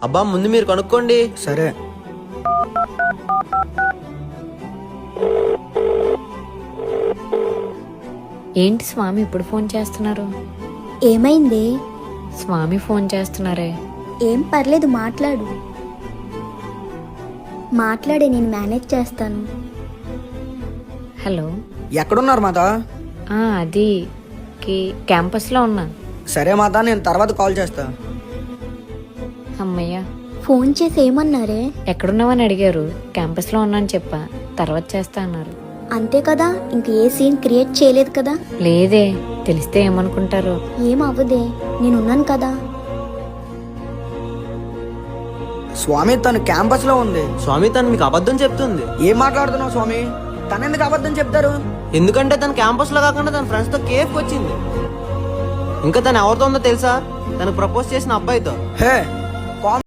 అబ్బా ముందు మీరు కనుక్కోండి. సరే. ఏంటి స్వామి ఇప్పుడు ఫోన్ చేస్తున్నారు? ఏమైంది? స్వామి ఫోన్ చేస్తున్నారే. ఏం పర్లేదు, మాట్లాడు. మాట్లాడే, నేను మేనేజ్ చేస్తాను. హలో. ఎక్కడున్నారు మాత? అది క్యాంపస్లో ఉన్నా. సరే మాత, నేను తర్వాత కాల్ చేస్తా. అమ్మయ్య. ఫోన్ చేసి ఏమన్నారే? ఎక్కడున్నావని అడిగారు. క్యాంపస్లో ఉన్నాను చెప్పా, తర్వాత చేస్తా అన్నారు. అంతే కదా, ఇంక ఏ సీన్ క్రియేట్ చేయలేదు కదా. లేదే, తెలిస్తే ఏమనుకుంటారు. ఏం అవ్వదే, నేనున్నాను కదా. స్వామి తను క్యాంపస్ లో ఉంది. స్వామి తను మీకు అబద్ధం చెప్తుంది. ఏం మాట్లాడుతున్నావు స్వామి? తనెందుకు అబద్ధం చెప్తారు? ఎందుకంటే తను క్యాంపస్ లో కాకుండా తన ఫ్రెండ్స్ తో కేఫ్ వచ్చింది. ఇంకా తను ఎవరితో ఉందో తెలుసా? తను ప్రపోజ్ చేసిన అబ్బాయితో. హే